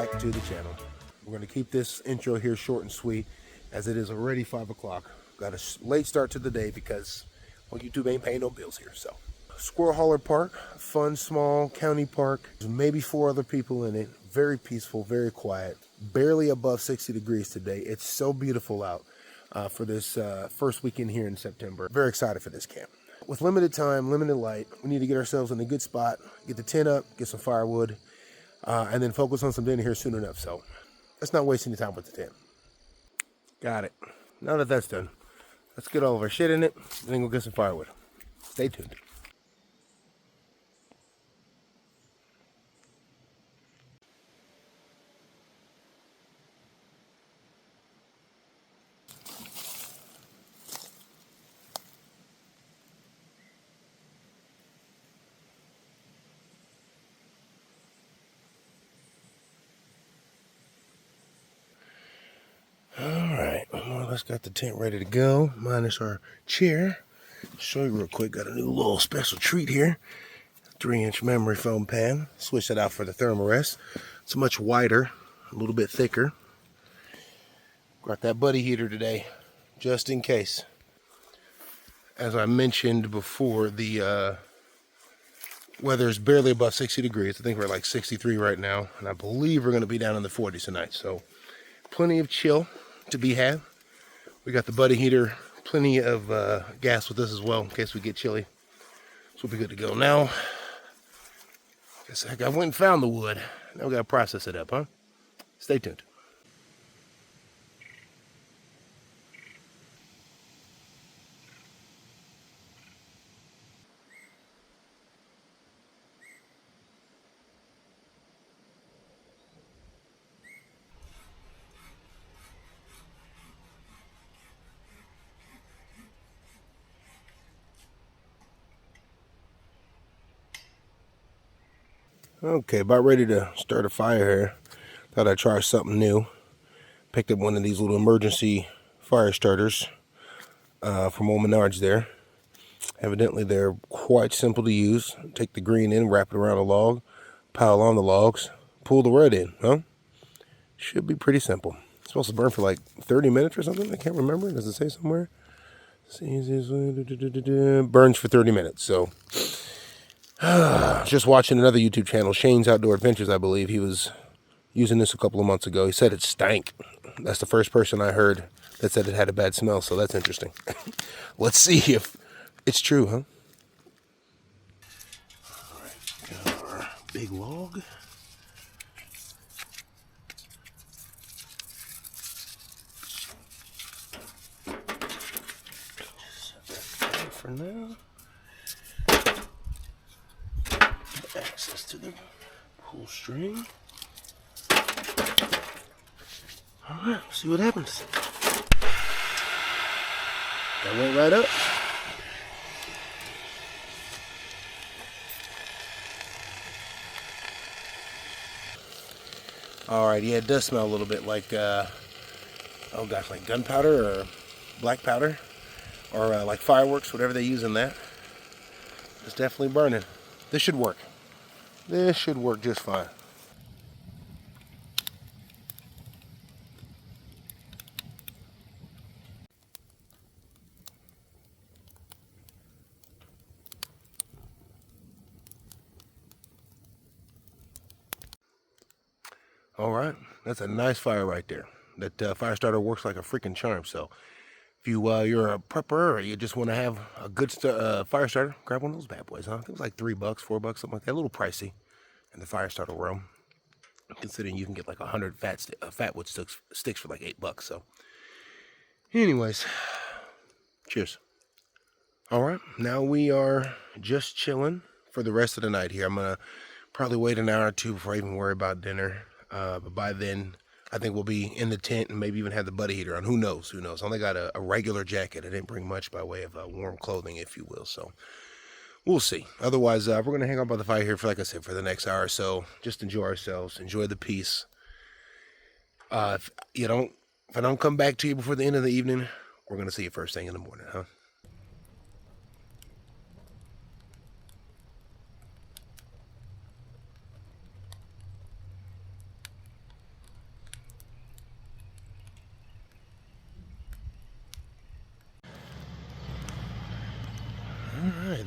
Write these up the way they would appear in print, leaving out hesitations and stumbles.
back to the channel. We're going to keep this intro here short and sweet, as it is already 5 o'clock. Got a late start to the day because, well, YouTube ain't paying no bills here. So, Squirrel Holler Park, fun, small county park. There's maybe 4 other people in it. Very peaceful, very quiet. Barely above 60 degrees today. It's so beautiful out for this first weekend here in September. Very excited for this camp. With limited time, limited light, we need to get ourselves in a good spot, get the tent up, get some firewood, and then focus on some dinner here soon enough. So let's not waste any time with the tent. Got it. Now that that's done, let's get all of our shit in it, and then go get some firewood. Stay tuned. Alright, more or less got the tent ready to go, minus our chair. Show you real quick, got a new little special treat here. 3-inch memory foam pan. Switch that out for the Thermarest. It's much wider, a little bit thicker. Got that buddy heater today, just in case. As I mentioned before, the weather is barely above 60 degrees. I think we're like 63 right now, and I believe we're going to be down in the 40s tonight. So plenty of chill to be had. We got the buddy heater, plenty of gas with us as well in case we get chilly. So we'll be good to go. Now, I went and found the wood. Now we got to process it up, huh? Stay tuned. Okay, about ready to start a fire here. Thought I'd try something new. Picked up one of these little emergency fire starters from old Menards there. Evidently they're quite simple to use. Take the green in, wrap it around a log, pile on the logs, pull the red in, huh? Should be pretty simple. It's supposed to burn for like 30 minutes or something. I can't remember. Does it say somewhere? Burns for 30 minutes, so... Just watching another YouTube channel, Shane's Outdoor Adventures, I believe. He was using this a couple of months ago. He said it stank. That's the first person I heard that said it had a bad smell, so that's interesting. Let's see if it's true, huh? All right, got our big log. Set that down for now. Access to the pull string. Alright, see what happens. That went right up. Alright, yeah, it does smell a little bit like, oh gosh, like gunpowder or black powder. Or like fireworks, whatever they use in that. It's definitely burning. This should work. This should work just fine. All right, that's a nice fire right there. That fire starter works like a freaking charm. So if you're a prepper or you just want to have a good fire starter, grab one of those bad boys, huh? I think it was like $3, $4, something like that. A little pricey in the fire starter realm, considering you can get like 100 fatwood sticks for like $8. So anyways, cheers. All right, now we are just chilling for the rest of the night here. I'm gonna probably wait an hour or two before I even worry about dinner. But by then, I think we'll be in the tent and maybe even have the buddy heater on. Who knows? Who knows? I only got a regular jacket. I didn't bring much by way of warm clothing, if you will. So we'll see. Otherwise, we're going to hang out by the fire here for, like I said, for the next hour or so. Just enjoy ourselves. Enjoy the peace. If I don't come back to you before the end of the evening, we're going to see you first thing in the morning, huh?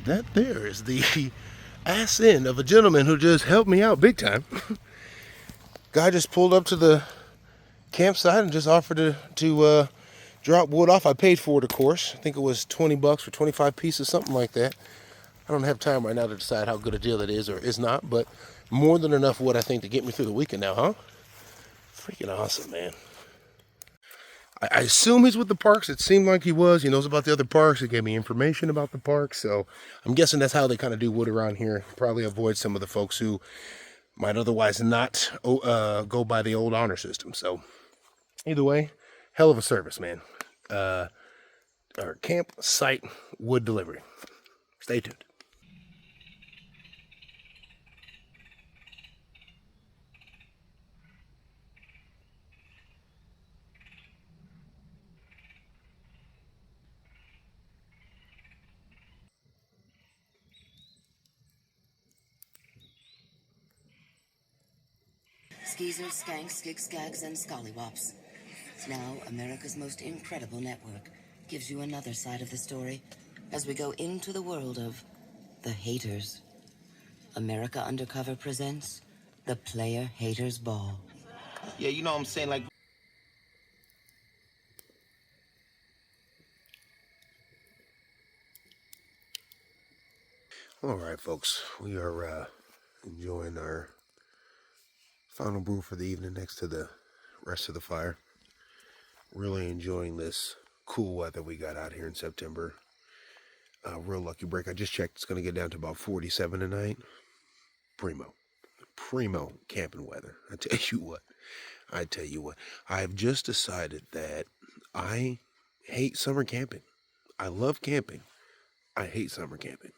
that there is the ass end of a gentleman who just helped me out big time. Guy just pulled up to the campsite and just offered to drop wood off. I paid for it, of course. I think it was 20 bucks for 25 pieces, something like that. I don't have time right now to decide how good a deal it is or is not, but more than enough wood, I think, to get me through the weekend now, huh? Freaking awesome, man. I assume he's with the parks. It seemed like he was. He knows about the other parks. He gave me information about the parks. So I'm guessing that's how they kind of do wood around here. Probably avoid some of the folks who might otherwise not go by the old honor system. So either way, hell of a service, man. Our campsite wood delivery. Stay tuned. Skeezers, skanks, skigskags, and scallywops. Now, America's most incredible network gives you another side of the story as we go into the world of the haters. America Undercover presents The Player Haters Ball. Yeah, you know what I'm saying? Like, all right, folks. We are enjoying our final brew for the evening next to the rest of the fire. Really enjoying this cool weather we got out here in September. Real lucky break. I just checked. It's going to get down to about 47 tonight. Primo camping weather. I tell you what. I have just decided that I hate summer camping. I love camping. I hate summer camping.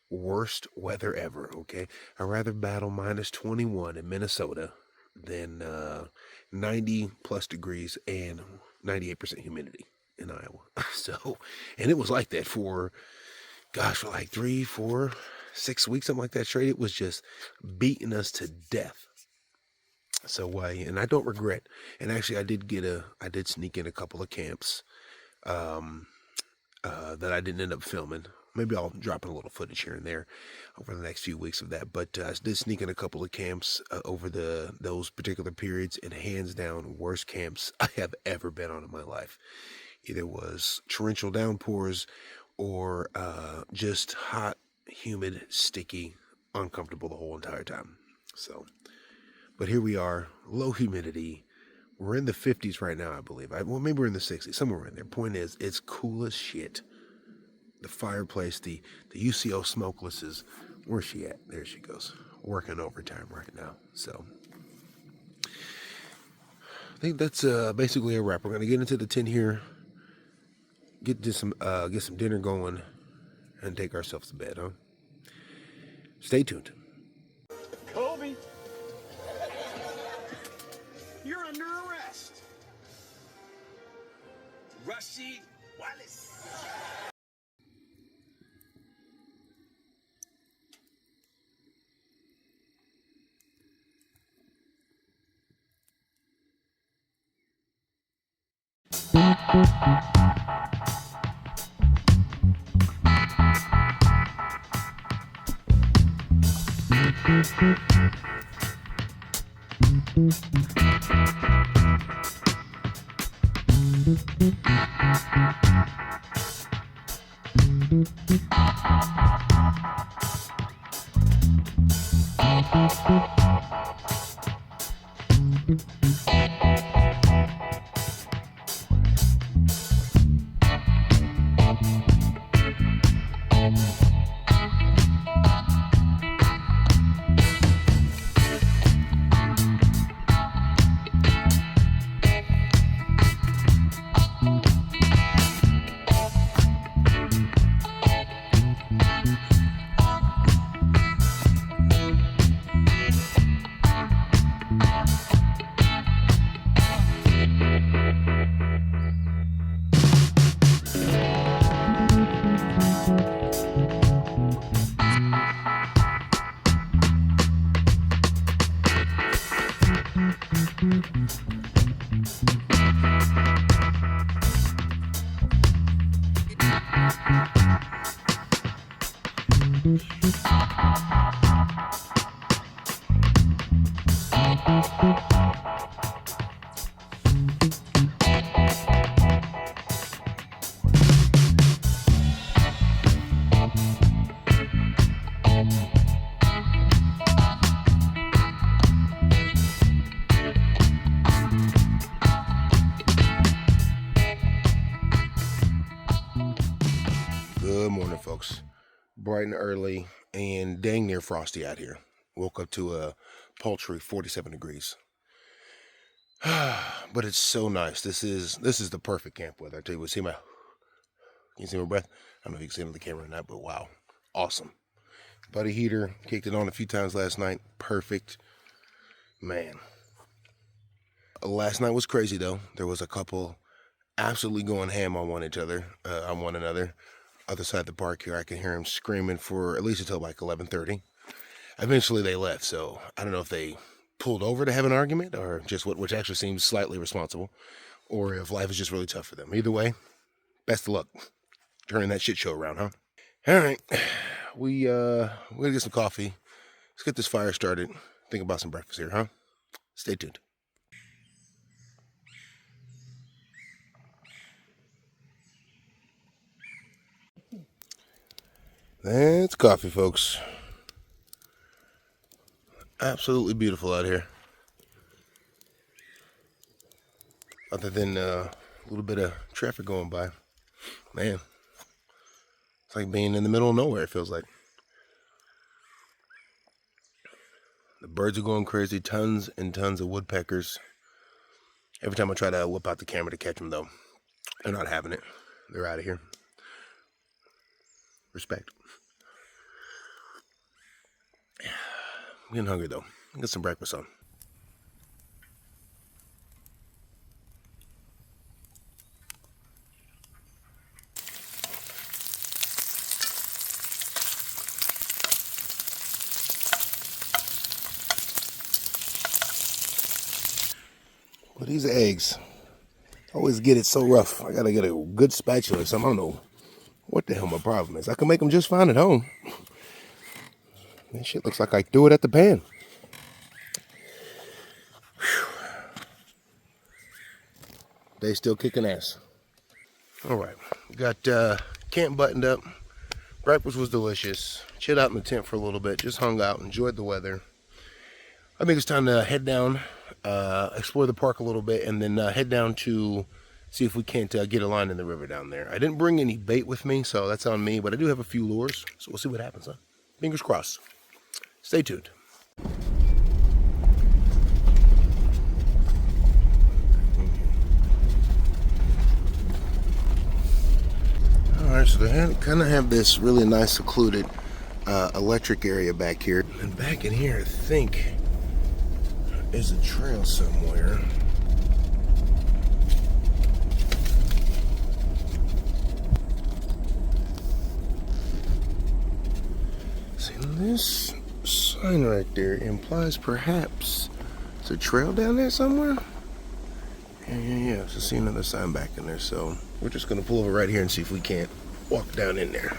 Worst weather ever, okay? I'd rather battle minus 21 in Minnesota than 90 plus degrees and 98% humidity in Iowa. So, and it was like that for like 3, 4, 6 weeks, something like that straight. It was just beating us to death. So, and I don't regret. And actually, I did sneak in a couple of camps that I didn't end up filming. Maybe I'll drop in a little footage here and there over the next few weeks of that. But I did sneak in a couple of camps over those particular periods, and hands down, worst camps I have ever been on in my life. Either was torrential downpours or just hot, humid, sticky, uncomfortable the whole entire time. So, but here we are, low humidity. We're in the 50s right now, I believe. Well, maybe we're in the 60s, somewhere in there. Point is, it's cool as shit. The fireplace, the UCO smokeless is, where's she at? There she goes, working overtime right now. So I think that's basically a wrap. We're gonna get into the tent here, get some dinner going, and take ourselves to bed, huh? Stay tuned. Kobe, you're under arrest. Rashid Wallace. folks. Bright and early and dang near frosty out here. Woke up to a paltry 47 degrees. But it's so nice. This is the perfect camp weather. I tell you what, can you see my breath? I don't know if you can see it on the camera or not, but wow. Awesome. Buddy heater, kicked it on a few times last night. Perfect. Man. Last night was crazy though. There was a couple absolutely going ham on one another. Other side of the park here, I can hear them screaming for at least until like 11:30. Eventually they left, so I don't know if they pulled over to have an argument or just which actually seems slightly responsible, or if life is just really tough for them. Either way, best of luck turning that shit show around, huh? All right, we're gonna get some coffee. Let's get this fire started. Think about some breakfast here, huh? Stay tuned. That's coffee, folks. Absolutely beautiful out here. Other than a little bit of traffic going by. Man, it's like being in the middle of nowhere, it feels like. The birds are going crazy. Tons and tons of woodpeckers. Every time I try to whip out the camera to catch them, though, they're not having it. They're out of here. Respect. I'm getting hungry, though. I'll get some breakfast on. Well, these eggs always get it so rough. I gotta get a good spatula or something. I don't know what the hell my problem is. I can make them just fine at home. That shit looks like I threw it at the pan. Whew. They still kicking ass. All right, got camp buttoned up. Breakfast was delicious. Chilled out in the tent for a little bit. Just hung out, enjoyed the weather. I think it's time to head down, explore the park a little bit, and then head down to see if we can't get a line in the river down there. I didn't bring any bait with me, so that's on me, but I do have a few lures, so we'll see what happens, huh? Fingers crossed. Stay tuned. Alright, so they kind of have this really nice secluded electric area back here. And back in here, I think, is a trail somewhere. See, this sign right there implies perhaps it's a trail down there somewhere. Yeah. So see another sign back in there. So we're just gonna pull over right here and see if we can't walk down in there.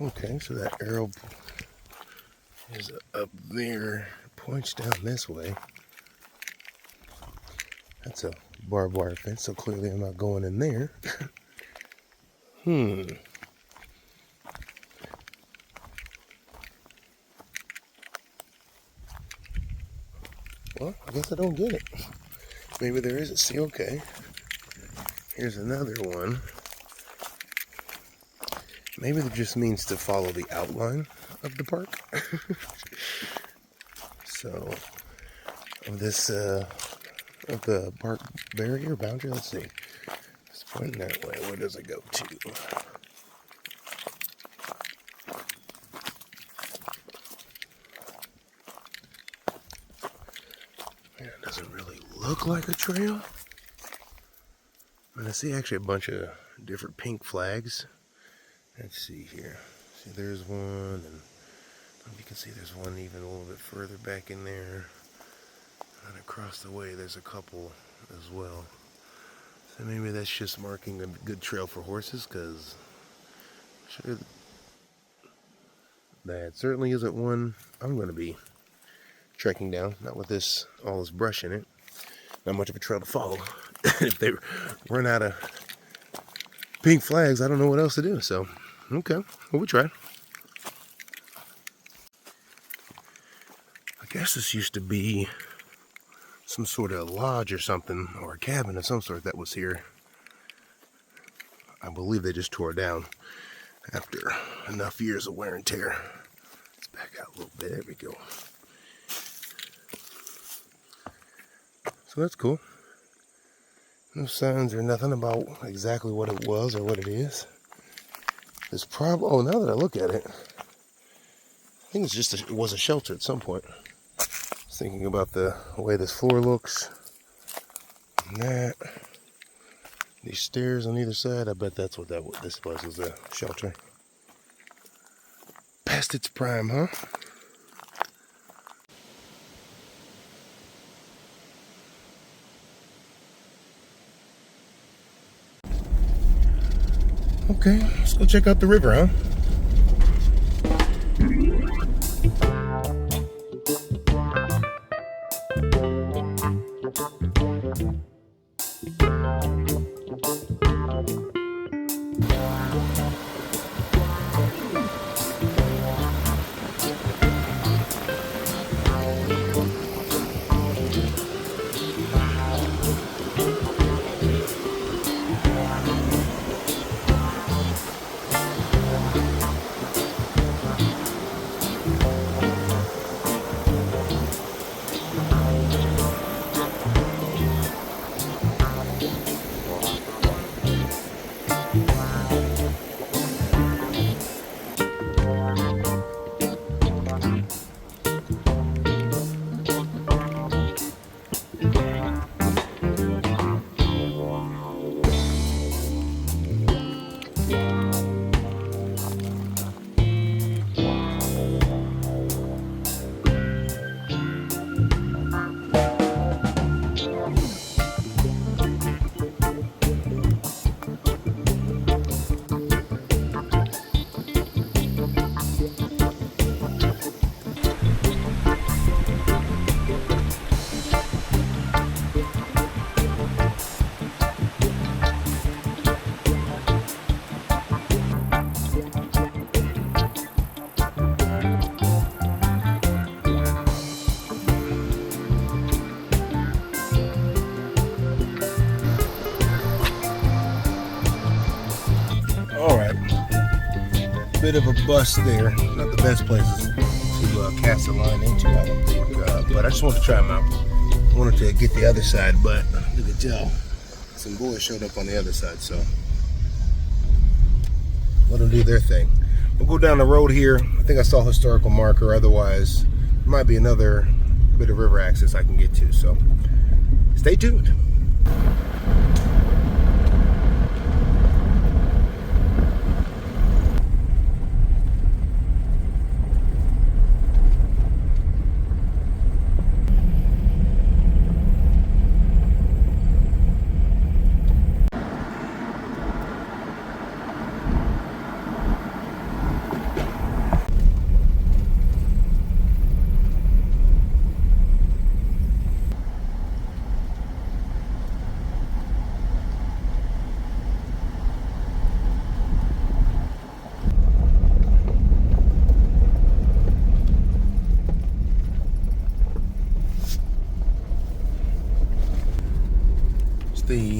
Okay, so that arrow is up there, points down this way. That's a barbed wire fence, so clearly I'm not going in there. Well, I guess I don't get it. Maybe there isn't. See, okay. Here's another one. Maybe that just means to follow the outline of the park. So, of this, of the park barrier boundary, let's see. It's pointing that way. Where does it go to? Man, it doesn't really look like a trail. And I see actually a bunch of different pink flags. Let's see here. See, there's one, and you can see there's one even a little bit further back in there. And across the way, there's a couple as well. So maybe that's just marking a good trail for horses, because sure, that certainly isn't one I'm going to be trekking down. Not with all this brush in it. Not much of a trail to follow. If they run out of pink flags, I don't know what else to do. So, okay, well, we tried. I guess this used to be some sort of lodge or something, or a cabin of some sort that was here. I believe they just tore it down after enough years of wear and tear. Let's back out a little bit. There we go. So that's cool. No signs or nothing about exactly what it was or what it is. It's probably, oh, now that I look at it, I think it's just, it was a shelter at some point. I was thinking about the way this floor looks. And that. These stairs on either side, I bet that's what this was a shelter. Past its prime, huh? Okay, let's go check out the river, huh? Alright, bit of a bust there. Not the best places to cast a line into, I don't think. But I just wanted to try them out. I wanted to get the other side, but you can tell some boys showed up on the other side, so let them do their thing. We'll go down the road here. I think I saw a historical marker. Otherwise, there might be another bit of river access I can get to, so stay tuned.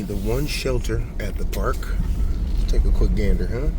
The one shelter at the park. Let's take a quick gander, huh?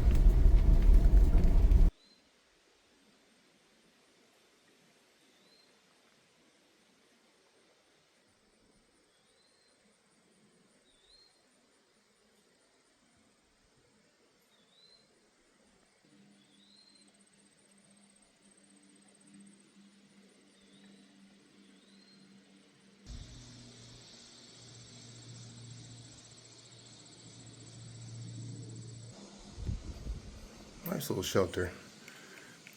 Nice little shelter.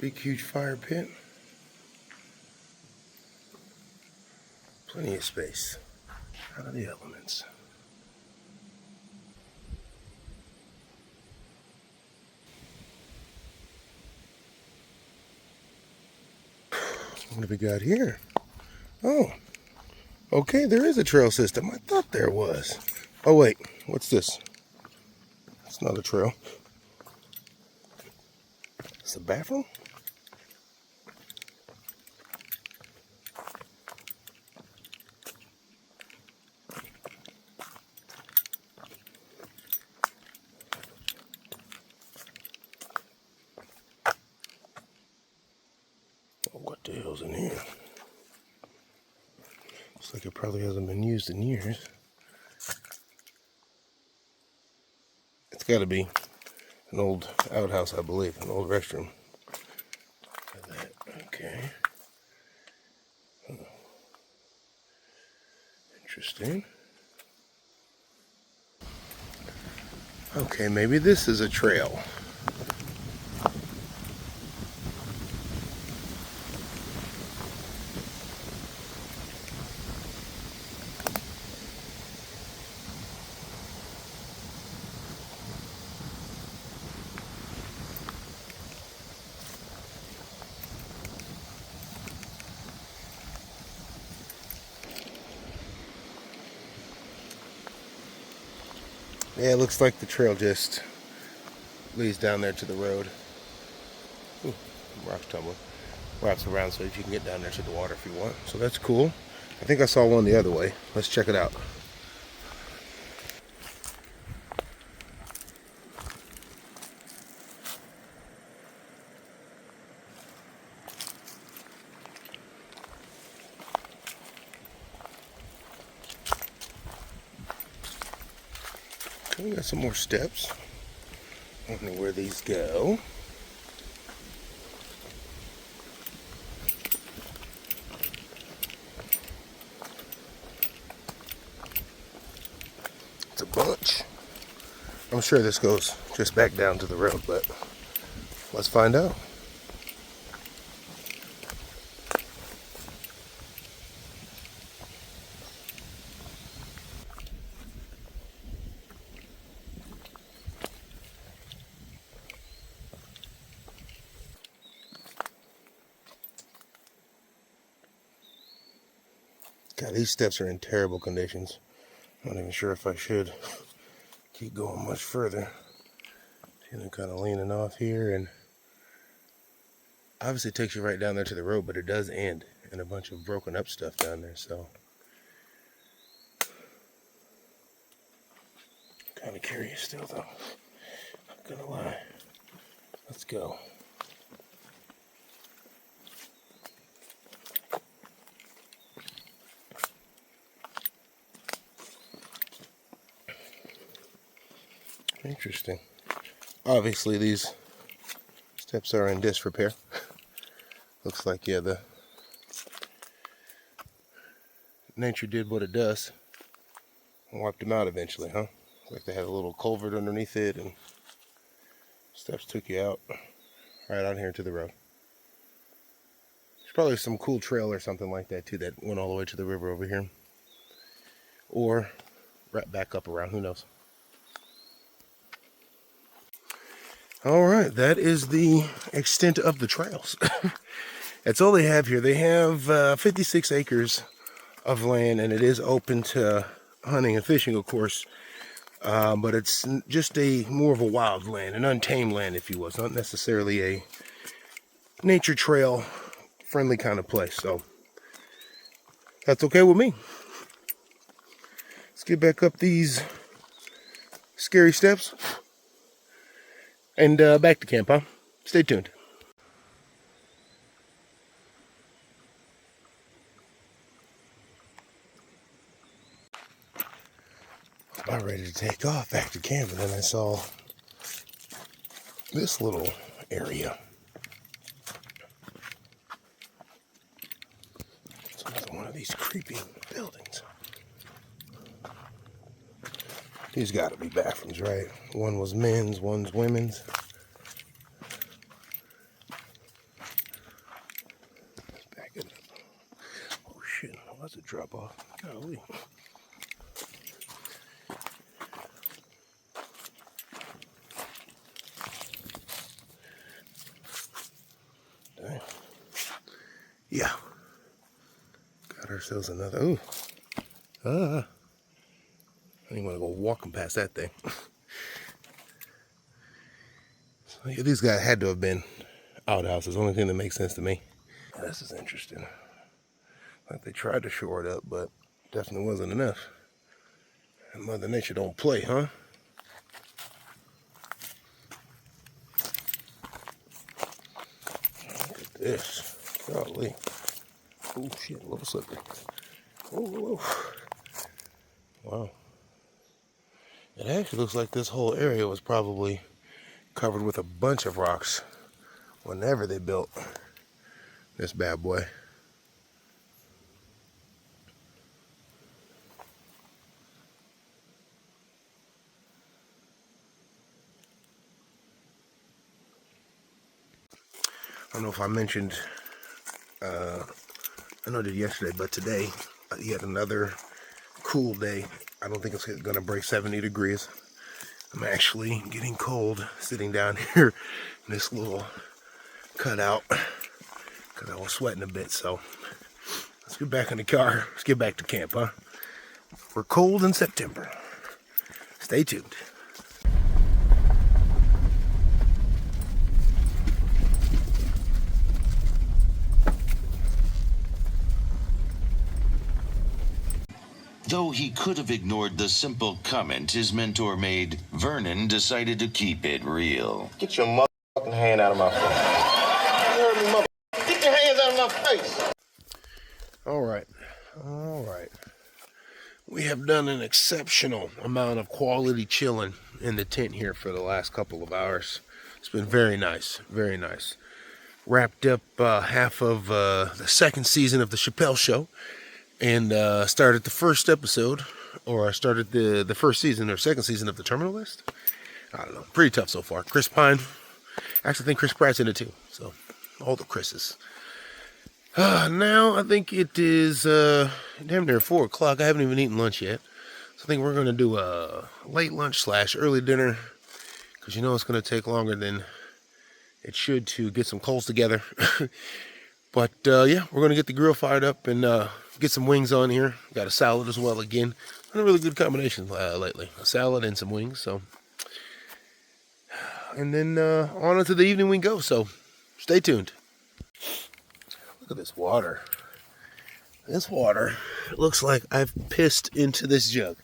Big, huge fire pit. Plenty of space. Out of the elements. What have we got here? Oh, okay, there is a trail system. I thought there was. Oh, wait, what's this? It's not a trail. It's a bathroom? the hell's in here? Looks like it probably hasn't been used in years. It's got to be an old outhouse, I believe, an old restroom. Okay. Interesting. Okay, maybe this is a trail. Yeah, it looks like the trail just leads down there to the road. Ooh, rocks tumbling. Wraps around so that you can get down there to the water if you want. So that's cool. I think I saw one the other way. Let's check it out. Okay, we got some more steps. I don't know where these go. It's a bunch. I'm sure this goes just back down to the road, but let's find out. God, these steps are in terrible conditions. I'm not even sure if I should keep going much further. See, I'm kind of leaning off here, and obviously it takes you right down there to the road, but it does end in a bunch of broken up stuff down there, so I'm kind of curious still, though. Not gonna lie. Let's go. Interesting. Obviously, these steps are in disrepair. Looks like, yeah, the nature did what it does and wiped them out eventually, huh? Like they had a little culvert underneath it, and steps took you out right out here to the road. There's probably some cool trail or something like that too that went all the way to the river over here, or right back up around. Who knows? All right, that is the extent of the trails. That's all they have here. They have 56 acres of land, and it is open to hunting and fishing, of course. But it's just more of a wild land, an untamed land, if you will. It's not necessarily a nature trail friendly kind of place. So that's okay with me. Let's get back up these scary steps and back to camp, huh? Stay tuned. About ready to take off back to camp, and then I saw this little area. It's another one of these creepy buildings. These got to be bathrooms, right? One was men's, one's women's. Let's back it up. Oh shit, well, that's a drop off. Golly. Dang. Yeah. Got ourselves another. Ooh. I don't even want to go walking past that thing. So, yeah, these guys had to have been outhouses. Only thing that makes sense to me. This is interesting. Like they tried to shore it up, but definitely wasn't enough. And Mother Nature don't play, huh? Look at this. Golly. Oh shit, a little slippery. Oh, wow. It actually looks like this whole area was probably covered with a bunch of rocks whenever they built this bad boy. I don't know if I mentioned, I know I did yesterday, but today, yet another cool day. I don't think it's going to break 70 degrees. I'm actually getting cold sitting down here in this little cutout because I was sweating a bit. So let's get back in the car. Let's get back to camp, huh? We're cold in September. Stay tuned. Though he could have ignored the simple comment his mentor made, Vernon decided to keep it real. Get your motherfucking hand out of my face. You heard me, mother. Get your hands out of my face. All right. We have done an exceptional amount of quality chilling in the tent here for the last couple of hours. It's been very nice, very nice. Wrapped up half of the second season of the Chappelle Show. And started the first episode, or I started the first season or second season of the Terminal List. I don't know. Pretty tough so far. Chris Pine. Actually, I think Chris Pratt's in it too. So, all the Chris's. Now, I think it is damn near 4 o'clock. I haven't even eaten lunch yet. So, I think we're going to do a late lunch / early dinner. Because you know it's going to take longer than it should to get some coals together. But, yeah, we're going to get the grill fired up and get some wings on here. Got a salad as well again. Been a really good combination lately. A salad and some wings. So, and then on into the evening we go. So, stay tuned. Look at this water. This water looks like I've pissed into this jug.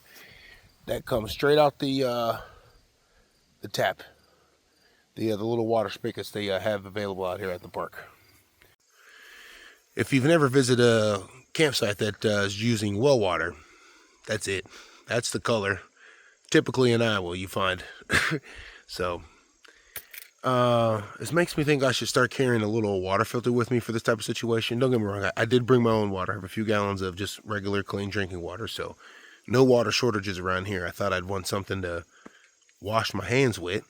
That comes straight out the tap. The little water spigots they have available out here at the park. If you've never visited a campsite that is using well water, that's it. That's the color. Typically in Iowa you find. So, this makes me think I should start carrying a little water filter with me for this type of situation. Don't get me wrong, I did bring my own water. I have a few gallons of just regular clean drinking water, so no water shortages around here. I thought I'd want something to wash my hands with,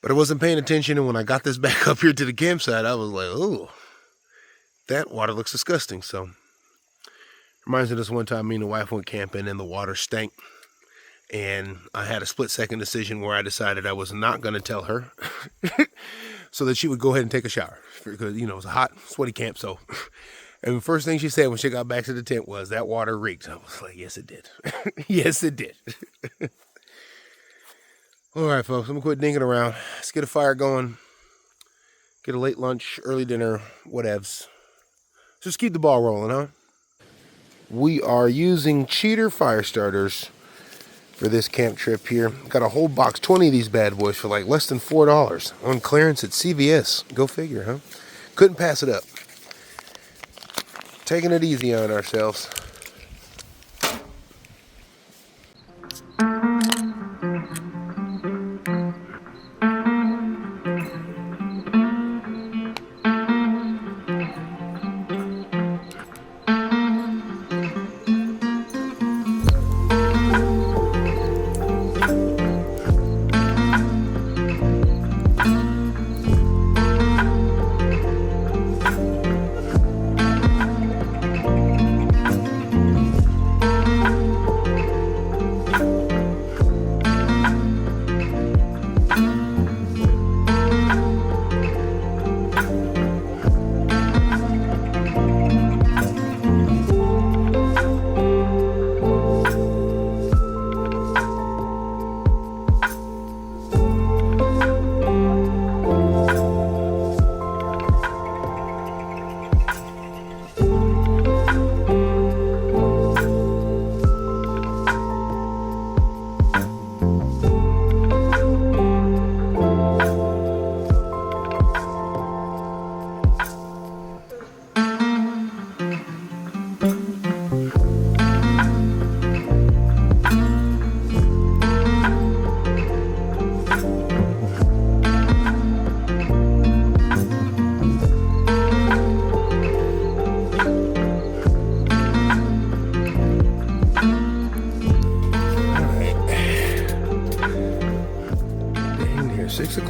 but I wasn't paying attention, and when I got this back up here to the campsite, I was like, oh, that water looks disgusting. So, reminds me of this one time me and the wife went camping and the water stank. And I had a split-second decision where I decided I was not going to tell her so that she would go ahead and take a shower. Because, you know, it was a hot, sweaty camp. So, and the first thing she said when she got back to the tent was, that water reeked. I was like, yes, it did. Yes, it did. All right, folks, I'm going to quit dinking around. Let's get a fire going. Get a late lunch, early dinner, whatevs. Just keep the ball rolling, huh? We are using cheater fire starters for this camp trip here. Got a whole box, 20 of these bad boys for like less than $4 on clearance at CVS. Go figure, huh? Couldn't pass it up. Taking it easy on ourselves.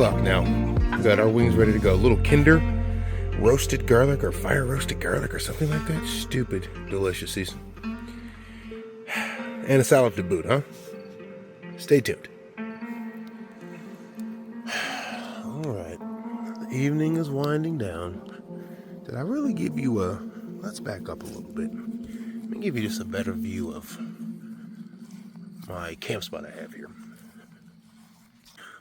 o'clock now. We got our wings ready to go. A little Kinder roasted garlic or fire roasted garlic or something like that. Stupid, delicious season. And a salad to boot, huh? Stay tuned. Alright. The evening is winding down. Did I really give you a... Let's back up a little bit. Let me give you just a better view of my camp spot I have here.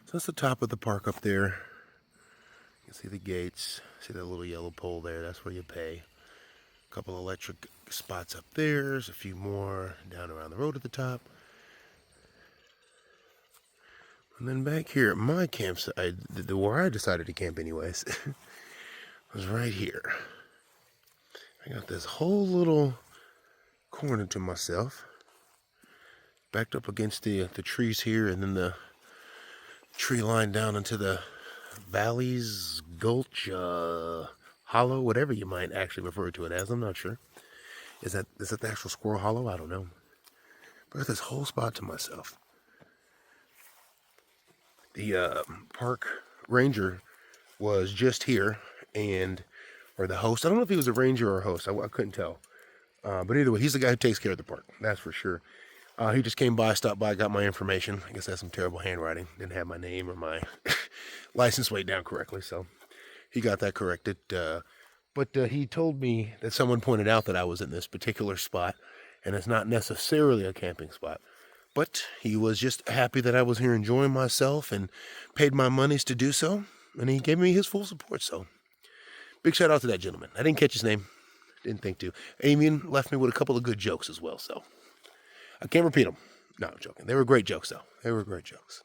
So that's the top of the park up there. You can see the gates. See that little yellow pole there? That's where you pay. A couple electric spots up there. There's a few more down around the road at the top. And then back here at my campsite, where I decided to camp anyways, was right here. I got this whole little corner to myself. Backed up against the trees here, and then the tree line down into the valleys, gulch, hollow, whatever you might actually refer to it as. I'm not sure. Is that the actual squirrel hollow? I don't know. But I got this whole spot to myself. The park ranger was just here, or the host. I don't know if he was a ranger or a host. I couldn't tell. But either way, he's the guy who takes care of the park. That's for sure. He just came by, stopped by, got my information. I guess I had some terrible handwriting. Didn't have my name or my license plate down correctly, so he got that corrected. But he told me that someone pointed out that I was in this particular spot, and it's not necessarily a camping spot. But he was just happy that I was here enjoying myself and paid my monies to do so, and he gave me his full support. So big shout out to that gentleman. I didn't catch his name. Didn't think to. Amian left me with a couple of good jokes as well, so I can't repeat them. No, I'm joking. They were great jokes, though. They were great jokes.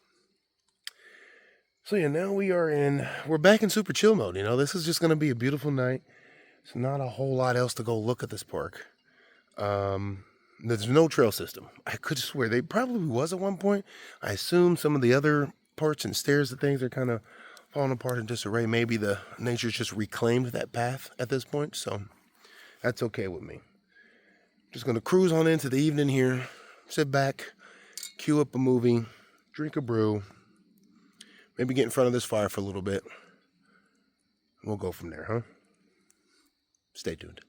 So yeah, now we're back in super chill mode. You know, this is just going to be a beautiful night. There's not a whole lot else to go look at this park. There's no trail system. I could swear they probably was at one point. I assume some of the other parts and stairs and things are kind of falling apart in disarray. Maybe the nature's just reclaimed that path at this point, so that's okay with me. Just going to cruise on into the evening here. Sit back, cue up a movie, drink a brew, maybe get in front of this fire for a little bit. We'll go from there, huh? Stay tuned.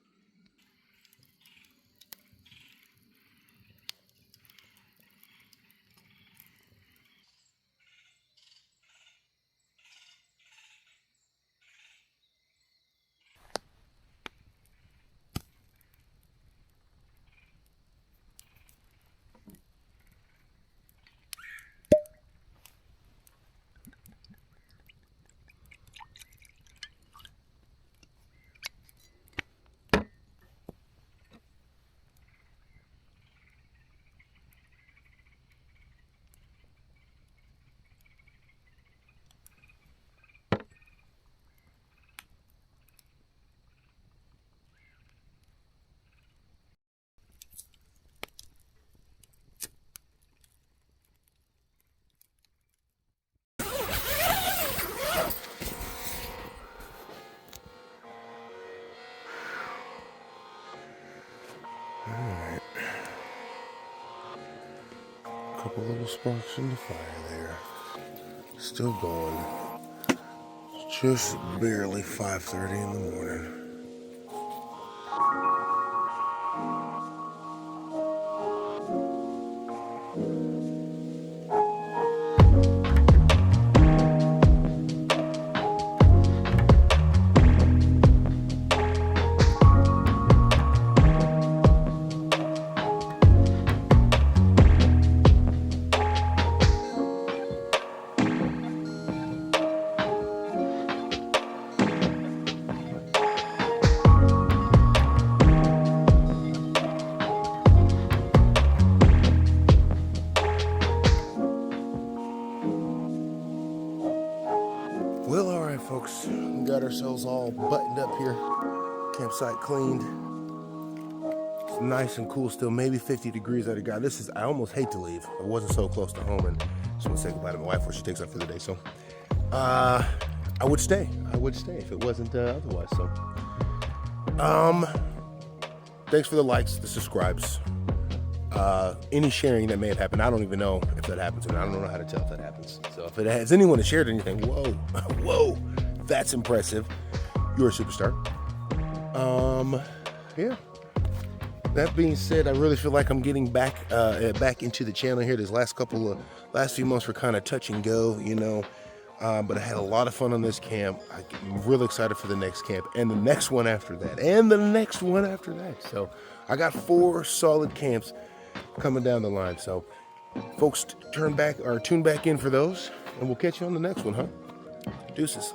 Alright. Couple little sparks in the fire there. Still going. Just barely 5:30 in the morning. Well, all right, folks. We got ourselves all buttoned up here. Campsite cleaned. It's nice and cool still. Maybe 50 degrees out of God. I almost hate to leave. I wasn't so close to home, and just want to say goodbye to my wife before she takes off for the day. So, I would stay. If it wasn't otherwise. So, thanks for the likes, the subscribes. any sharing that may have happened. I don't even know if that happens, and I don't know how to tell if that happens. So if it has anyone has shared anything, whoa, whoa, that's impressive. You're a superstar. Yeah. That being said, I really feel like I'm getting back into the channel here. This last few months were kind of touch and go, you know. But I had a lot of fun on this camp. I'm really excited for the next camp and the next one after that and the next one after that. So I got 4 solid camps coming down the line. So folks, tune back in for those, and we'll catch you on the next one, huh? Deuces.